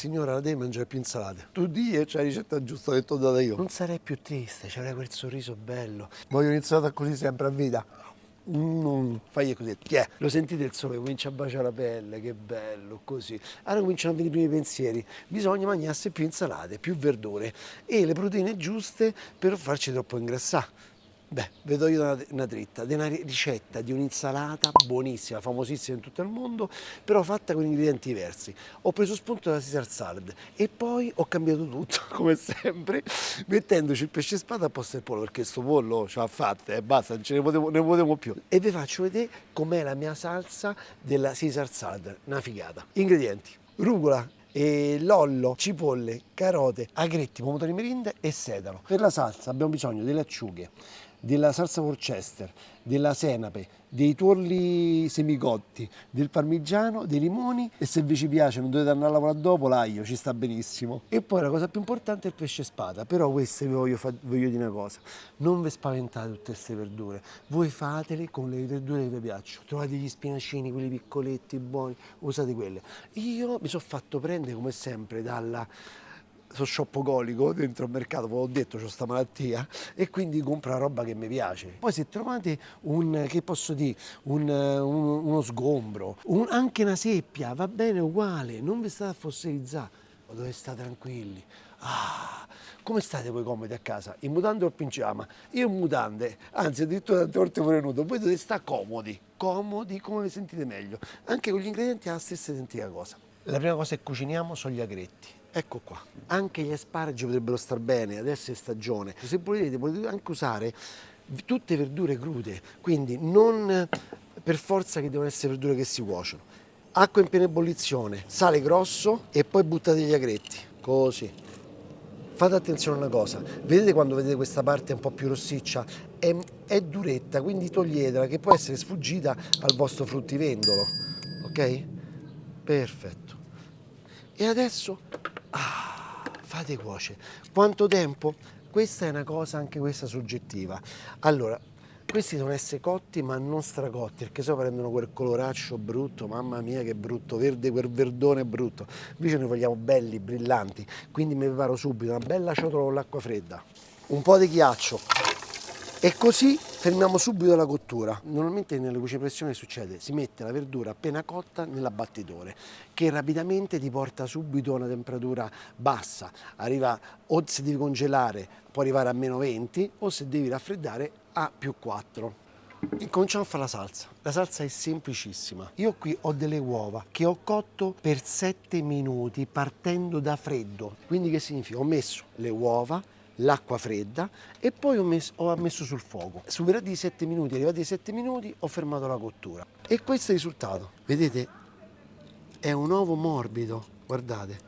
signora la devi mangiare più insalate. Tu di e c'è la ricetta giusta, ho detto data io. Non sarei più triste, c'avrei quel sorriso bello. Voglio un'insalata così sempre a vita. Fai così, lo sentite il sole, comincia a baciare la pelle, che bello, così. Allora cominciano a venire i primi pensieri, bisogna mangiarsi più insalate, più verdure e le proteine giuste per non farci troppo ingrassare. Beh, vedo io una dritta, di una ricetta di un'insalata buonissima, famosissima in tutto il mondo, però fatta con ingredienti diversi. Ho preso spunto dalla Caesar salad e poi ho cambiato tutto, come sempre, mettendoci il pesce spada al posto del pollo, perché sto pollo ce l'ha fatta e basta, non ce ne potevo più. E vi faccio vedere com'è la mia salsa della Caesar salad, una figata. Ingredienti: rucola, lollo, cipolle, carote, agretti, pomodori merinde e sedano. Per la salsa abbiamo bisogno delle acciughe, della salsa Worcester, della senape, dei tuorli semicotti, del parmigiano, dei limoni e se vi ci piace non dovete andare a lavorare dopo, l'aglio ci sta benissimo. E poi la cosa più importante è il pesce spada, però queste vi voglio dire una cosa, non vi spaventate tutte queste verdure, voi fatele con le verdure che vi piacciono, trovate gli spinacini, quelli piccoletti, buoni, usate quelle. Io mi sono fatto prendere come sempre sono shoppogolico dentro il mercato, come ho detto, ho questa malattia e quindi compro la roba che mi piace. Poi se trovate uno sgombro, anche una seppia, va bene uguale, non vi state a fossilizzare, dovete stare tranquilli. Come state voi comodi a casa? In mutande o in pigiama? Io in mutande, anzi addirittura tante volte pure nudo, voi dovete stare comodi come vi sentite meglio. Anche con gli ingredienti è la stessa identica cosa. La prima cosa che cuciniamo sono gli agretti. Ecco qua. Anche gli asparagi potrebbero star bene, adesso è stagione. Se volete potete anche usare tutte verdure crude, quindi non per forza che devono essere verdure che si cuociono. Acqua in piena ebollizione, sale grosso e poi buttate gli agretti, così. Fate attenzione a una cosa, vedete quando vedete questa parte un po' più rossiccia? È duretta, quindi toglietela che può essere sfuggita al vostro fruttivendolo, ok? Perfetto. E adesso fate cuocere. Quanto tempo? Questa è una cosa anche questa soggettiva. Allora, questi devono essere cotti ma non stracotti, perché sennò prendono quel coloraccio brutto, mamma mia che brutto, verde, quel verdone brutto. Invece noi vogliamo belli, brillanti, quindi mi preparo subito una bella ciotola con l'acqua fredda, un po' di ghiaccio e così fermiamo subito la cottura. Normalmente nelle cucine a pressione succede, si mette la verdura appena cotta nell'abbattitore che rapidamente ti porta subito a una temperatura bassa, arriva, o se devi congelare può arrivare a meno 20 o se devi raffreddare a più 4. Incominciamo a fare la salsa. La salsa è semplicissima. Io qui ho delle uova che ho cotto per 7 minuti partendo da freddo. Quindi che significa? Ho messo le uova, l'acqua fredda e poi ho messo sul fuoco. Superati i 7 minuti, arrivati ai 7 minuti, ho fermato la cottura. E questo è il risultato. Vedete? È un uovo morbido, guardate,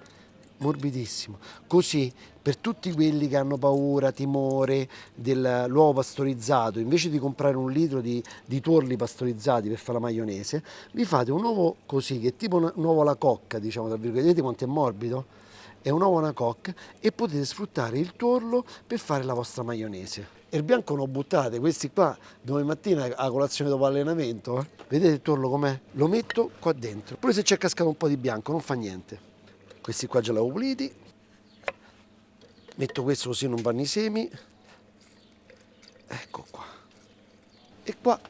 morbidissimo. Così, per tutti quelli che hanno paura, timore dell'uovo pastorizzato, invece di comprare un litro di tuorli pastorizzati per fare la maionese, vi fate un uovo così, che è tipo un uovo alla cocca, diciamo, tra virgolette. Vedete quanto è morbido? È un uovo alla coque e potete sfruttare il tuorlo per fare la vostra maionese. E il bianco non buttate, questi qua domani mattina a colazione dopo allenamento, vedete il tuorlo com'è? Lo metto qua dentro, pure se c'è cascato un po' di bianco non fa niente. Questi qua già li avevo puliti, metto questo così non vanno i semi, ecco qua. E qua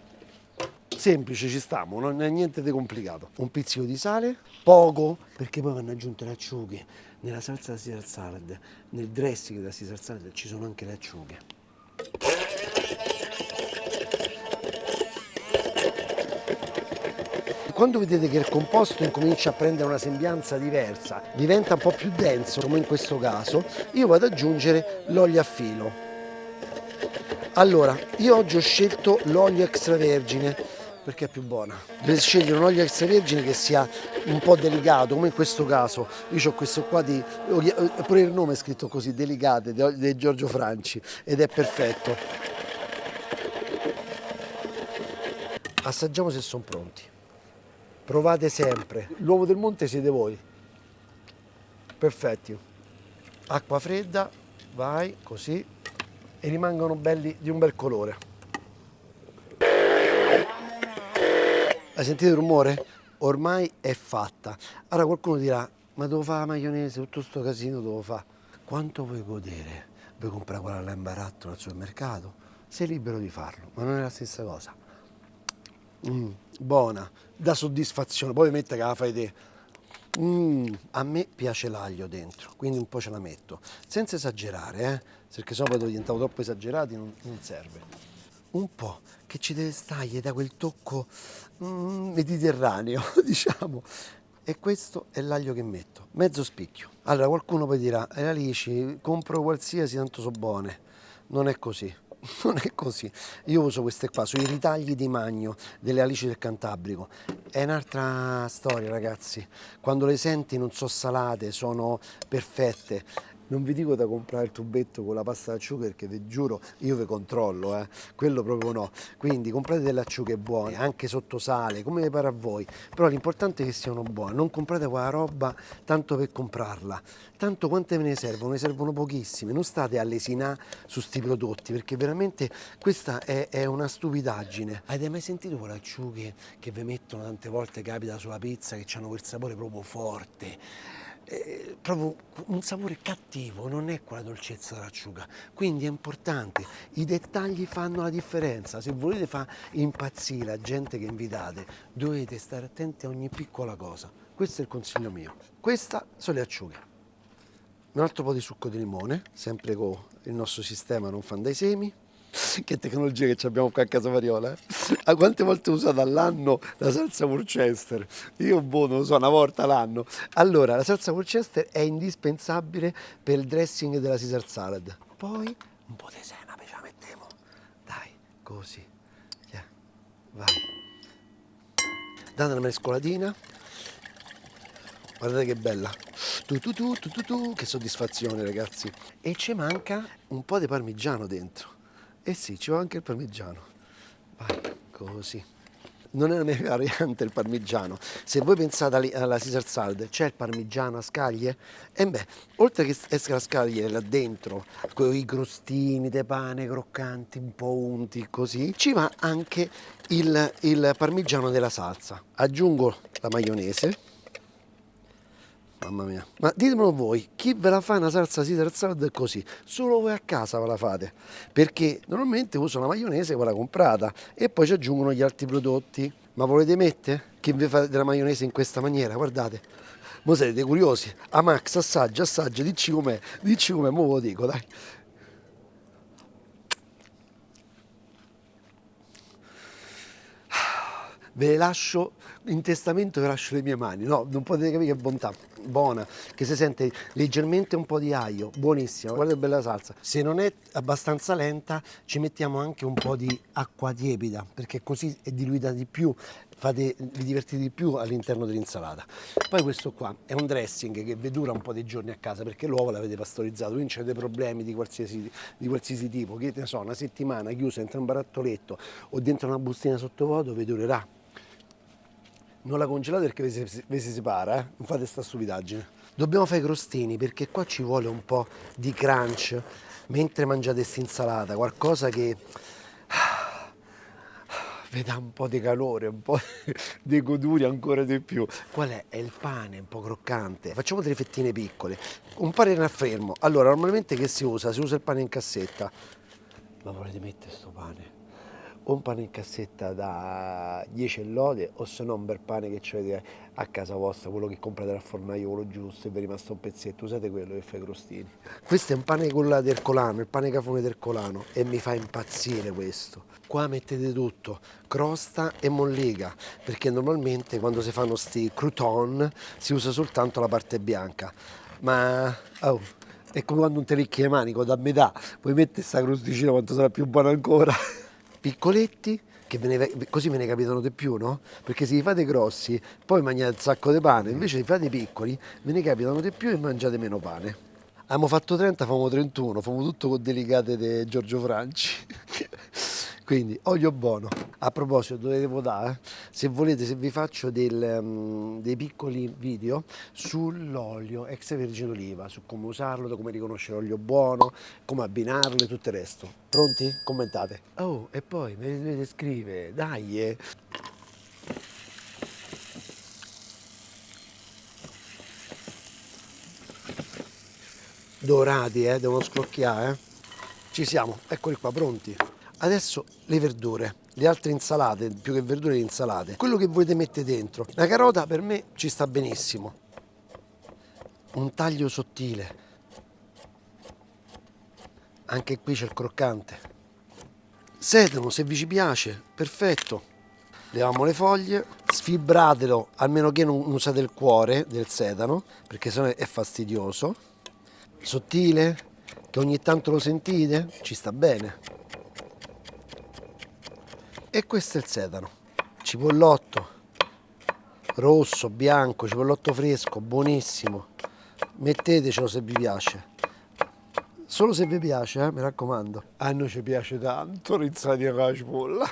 semplice, ci stiamo, non è niente di complicato. Un pizzico di sale, poco, perché poi vanno aggiunte le acciughe. Nella salsa Caesar salad, nel dressing della Caesar salad ci sono anche le acciughe. Quando vedete che il composto incomincia a prendere una sembianza diversa, diventa un po' più denso, come in questo caso, io vado ad aggiungere l'olio a filo. Allora, io oggi ho scelto l'olio extravergine perché è più buona. Dovete scegliere un olio extravergine che sia un po' delicato, come in questo caso. Io ho questo qua pure il nome è scritto così, Delicate, di Giorgio Franci, ed è perfetto. Assaggiamo se sono pronti. Provate sempre. L'uovo del monte siete voi. Perfetti. Acqua fredda, vai, così. E rimangono belli di un bel colore. Hai sentito il rumore? Ormai è fatta. Allora qualcuno dirà, Ma devo fare la maionese, tutto sto casino devo fare. Quanto vuoi godere? Vuoi comprare quella all'imbaratto al supermercato? Sei libero di farlo, ma non è la stessa cosa. Buona, dà soddisfazione, poi mette che la fai te. A me piace l'aglio dentro, quindi un po' ce la metto, senza esagerare, perché sopra diventavo troppo esagerati, non serve. Un po' che ci deve stare, da quel tocco mediterraneo, diciamo. E questo è l'aglio che metto, mezzo spicchio. Allora qualcuno poi dirà, Alici, compro qualsiasi, tanto so buone. Non è così. Non è così. Io uso queste qua, sui ritagli di Magno delle alici del Cantabrico. È un'altra storia, ragazzi. Quando le senti non sono salate, sono perfette. Non vi dico da comprare il tubetto con la pasta d'acciughe perché vi giuro, io vi controllo, quello proprio no. Quindi comprate delle acciughe buone, anche sotto sale, come vi pare a voi. Però l'importante è che siano buone, non comprate quella roba tanto per comprarla. Tanto quante ve ne servono? Ne servono pochissime, non state a lesinare su sti prodotti perché veramente questa è una stupidaggine. Avete mai sentito quelle acciughe che vi mettono tante volte, capita sulla pizza, che hanno quel sapore proprio forte? Proprio un sapore cattivo, non è quella dolcezza dell'acciuga. Quindi è importante, i dettagli fanno la differenza. Se volete far impazzire la gente che invitate, dovete stare attenti a ogni piccola cosa. Questo è il consiglio mio. Questa sono le acciughe. Un altro po' di succo di limone, sempre con il nostro sistema non fan dai semi. Che tecnologia che abbiamo qua a casa Mariola, eh? A quante volte ho usato all'anno la salsa Worcester? Io non lo so, una volta l'anno. Allora, la salsa Worcester è indispensabile per il dressing della Caesar salad. Poi un po' di senape ce la mettiamo. Dai, così. Yeah. Vai. Date una mescolatina. Guardate che bella. Che soddisfazione, ragazzi. E ci manca un po' di parmigiano dentro. Eh sì, ci va anche il parmigiano. Vai, così. Non è la mia variante il parmigiano. Se voi pensate alla Caesar salad, c'è il parmigiano a scaglie? E beh, oltre che essere a scaglie là dentro, con i crostini di pane croccanti, un po' unti, così, ci va anche il parmigiano della salsa. Aggiungo la maionese. Mamma mia. Ma ditemelo voi, chi ve la fa una salsa Caesar salad così? Solo voi a casa ve la fate? Perché normalmente uso la maionese, quella comprata, e poi ci aggiungono gli altri prodotti. Ma volete mettere? Che vi fate della maionese in questa maniera? Guardate. Mo siete curiosi? A Max, assaggia, assaggia, dici com'è, mo ve lo dico, dai. Ve le lascio in testamento, vi lascio le mie mani. No, non potete capire che bontà, buona, che si sente leggermente un po' di aglio, buonissima, guardate che bella salsa. Se non è abbastanza lenta ci mettiamo anche un po' di acqua tiepida perché così è diluita di più, vi divertite di più all'interno dell'insalata. Poi questo qua è un dressing che vi dura un po' di giorni a casa perché l'uovo l'avete pastorizzato, quindi c'è problemi di qualsiasi tipo, che ne so, una settimana chiusa dentro un barattolletto o dentro una bustina sottovuoto vi durerà. Non la congelate perché vi si separa, non fate sta stupidaggine. Dobbiamo fare i crostini perché qua ci vuole un po' di crunch mentre mangiate questa insalata, qualcosa che vi dà un po' di calore, un po' di goduria ancora di più. Qual è? È il pane, un po' croccante. Facciamo delle fettine piccole. Un pane raffermo. Allora, normalmente che si usa? Si usa il pane in cassetta. Ma volete mettere sto pane? O un pane in cassetta da 10 lode o se no un bel pane che avete a casa vostra, quello che comprate dal fornaio, quello giusto e vi è rimasto un pezzetto, usate quello che fa i crostini. Questo è un pane con la Tercolano, il pane cafone Tercolano e mi fa impazzire questo. Qua mettete tutto, crosta e mollica, perché normalmente quando si fanno sti crouton si usa soltanto la parte bianca, ma oh, è come quando non te lecchi le mani, da metà, puoi mettere sta crosticina quanto sarà più buona ancora. Piccoletti, che così ve ne capitano di più, no? Perché se li fate grossi, poi mangiate un sacco di pane, invece se li fate piccoli, ve ne capitano di più e mangiate meno pane. Abbiamo fatto 30, famo 31, famo tutto con delicate di Giorgio Franci. Quindi, olio buono. A proposito, dovete votare, se volete, se vi faccio dei piccoli video sull'olio extravergine d'oliva, su come usarlo, da come riconoscere l'olio buono, come abbinarlo e tutto il resto. Pronti? Commentate. Oh, e poi mi dovete scrivere, dai, dorati, devono scrocchiare. Ci siamo, eccoli qua, pronti. Adesso le verdure, le altre insalate, più che verdure le insalate. Quello che volete mettere dentro. La carota per me ci sta benissimo. Un taglio sottile. Anche qui c'è il croccante. Sedano, se vi ci piace, perfetto. Leviamo le foglie, sfibratelo, almeno che non usate il cuore del sedano, perché sennò è fastidioso. Sottile, che ogni tanto lo sentite, ci sta bene. E questo è il sedano. Cipollotto, rosso, bianco, cipollotto fresco, buonissimo. Mettetecelo se vi piace. Solo se vi piace, mi raccomando. A noi ci piace tanto l'insalata con la cipolla.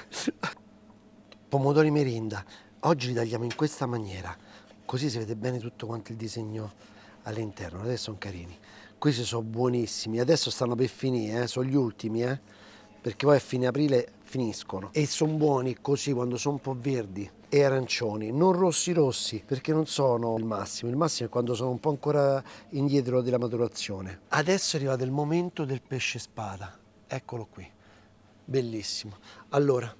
Pomodori merinda. Oggi li tagliamo in questa maniera, così si vede bene tutto quanto il disegno all'interno. Adesso sono carini. Questi sono buonissimi. Adesso stanno per finire, sono gli ultimi, perché poi a fine aprile finiscono. E sono buoni così quando sono un po' verdi e arancioni, non rossi, perché non sono il massimo. Il massimo è quando sono un po' ancora indietro della maturazione. Adesso è arrivato il momento del pesce spada. Eccolo qui. Bellissimo. Allora,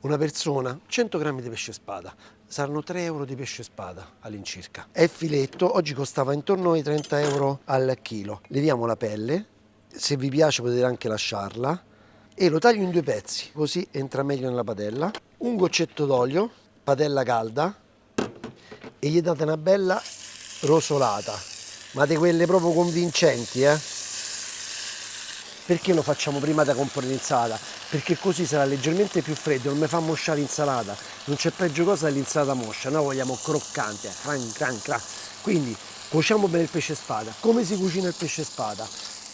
una persona, 100 grammi di pesce spada, saranno 3 euro di pesce spada all'incirca. È filetto, oggi costava intorno ai 30 euro al chilo. Leviamo la pelle, se vi piace potete anche lasciarla, e lo taglio in 2 pezzi, così entra meglio nella padella. Un goccetto d'olio, padella calda, e gli date una bella rosolata, ma di quelle proprio convincenti, Perché lo facciamo prima da comporre l'insalata? Perché così sarà leggermente più freddo, non mi fa mosciare l'insalata. Non c'è peggio cosa dell'insalata moscia, noi vogliamo croccante, cran, cran, cran. Quindi cuociamo bene il pesce spada. Come si cucina il pesce spada?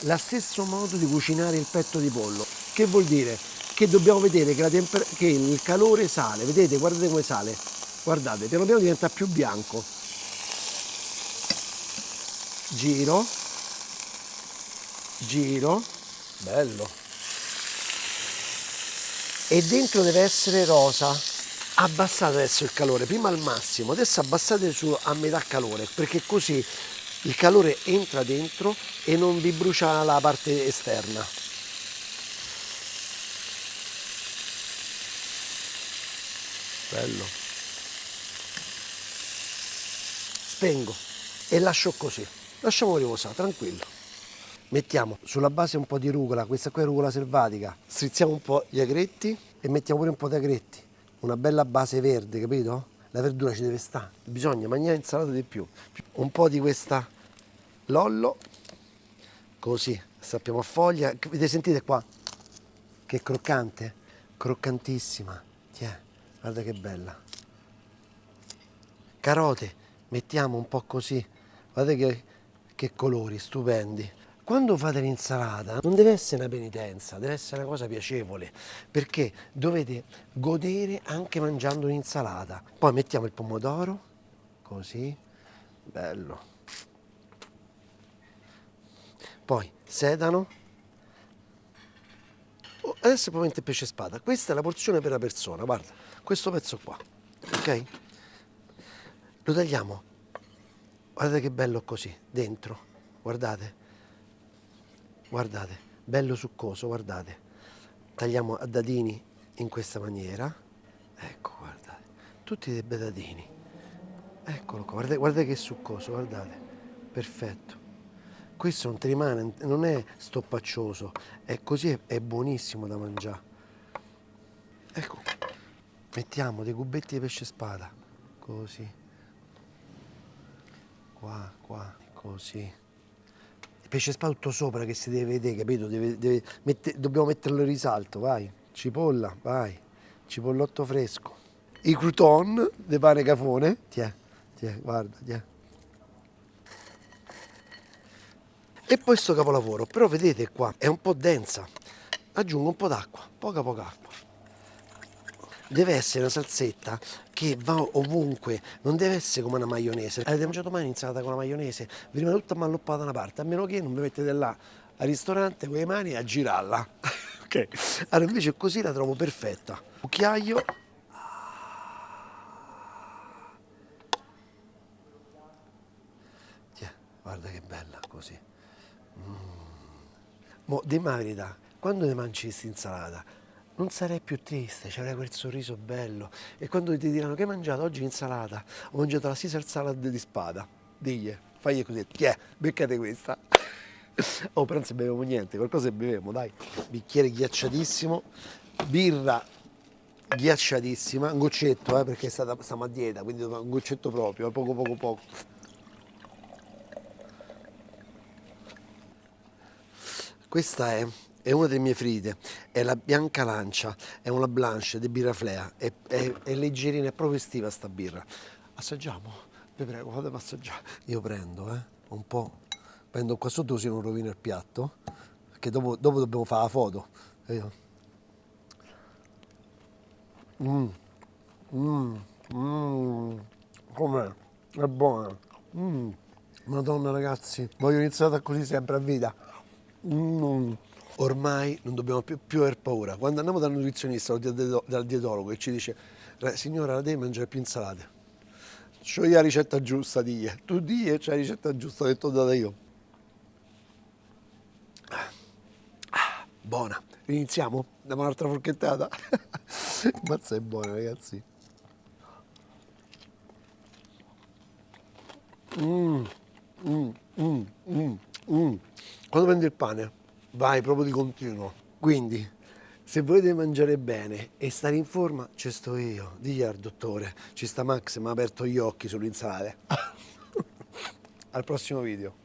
Lo stesso modo di cucinare il petto di pollo. Che vuol dire? Che dobbiamo vedere che il calore sale, vedete? Guardate come sale. Guardate, piano piano diventa più bianco. Giro, giro, bello. E dentro deve essere rosa. Abbassate adesso il calore, prima al massimo, adesso abbassate su a metà calore, perché così il calore entra dentro e non vi brucia la parte esterna. Bello. Spengo e lascio così. Lasciamo riposare, tranquillo. Mettiamo sulla base un po' di rucola, questa qua è rucola selvatica. Strizziamo un po' gli agretti e mettiamo pure un po' di agretti. Una bella base verde, capito? La verdura ci deve stare. Bisogna mangiare insalata di più. Un po' di questa lollo, così, sappiamo a foglia. Vedete, sentite qua? Che croccante? Croccantissima. Tiè, guarda che bella. Carote, mettiamo un po' così. Guardate che colori stupendi. Quando fate l'insalata non deve essere una penitenza, deve essere una cosa piacevole, perché dovete godere anche mangiando un'insalata. Poi mettiamo il pomodoro, così, bello. Poi sedano. Adesso poi mette il pesce spada. Questa è la porzione per la persona, guarda, questo pezzo qua, ok? Lo tagliamo. Guardate che bello così, dentro, guardate. Guardate, bello succoso, guardate. Tagliamo a dadini in questa maniera. Ecco, guardate, tutti dei bei dadini. Eccolo qua, guardate, guardate che succoso, guardate. Perfetto. Questo non ti rimane, non è stoppaccioso, è così, è buonissimo da mangiare. Ecco, mettiamo dei cubetti di pesce spada, così. Qua, così. Il pesce spada tutto sopra che si deve vedere, capito? Dobbiamo metterlo in risalto, vai. Cipolla, vai. Cipollotto fresco. I crouton di pane cafone. Tiè, guarda, tiè. E poi sto capolavoro, però vedete qua, è un po' densa. Aggiungo un po' d'acqua, poca acqua. Deve essere una salsetta che va ovunque, non deve essere come una maionese. Avete mangiato mai un'insalata con la maionese? Vi rimane tutta malloppata da una parte, a meno che non vi mettete là al ristorante con le mani a girarla. Ok? Allora invece così la trovo perfetta. Cucchiaio. Tiè, guarda che bella così. Mo, dimmi la verità, quando ti mangi questa insalata non sarai più triste, c'avrai quel sorriso bello. E quando ti diranno che hai mangiato oggi insalata, ho mangiato la Caesar salad di spada, digli, fagli così, tiè, beccate questa. Oh, però non se beviamo niente, qualcosa beviamo, dai. Bicchiere ghiacciatissimo, birra ghiacciatissima, un goccetto, perché stiamo a dieta, quindi un goccetto proprio, poco poco poco. Questa è una delle mie ferite, è la Bianca Lancia, è una Blanche di birra Flea, è leggerina, è proprio estiva sta birra. Assaggiamo, vi prego, fatemi assaggiare. Io prendo, un po', prendo qua sotto così non rovino il piatto, perché dopo dobbiamo fare la foto. Capito? Mmm, mmm, mmm, com'è? È buona. Mmm, Madonna ragazzi, voglio iniziare così sempre a vita. Mm. Ormai non dobbiamo più aver paura. Quando andiamo dal nutrizionista o dal dietologo e ci dice signora, la devi mangiare più insalate. C'ho io la ricetta giusta, digli. Tu digli e c'è la ricetta giusta che ti ho data io. Buona. Iniziamo? Diamo un'altra forchettata? Mazza è buona, ragazzi. Mm, mm, mm, mm, mm. Quando prendi il pane, vai proprio di continuo. Quindi, se volete mangiare bene e stare in forma, ci sto io. Digli al dottore, ci sta Max, mi ha aperto gli occhi sull'insalata. Al prossimo video.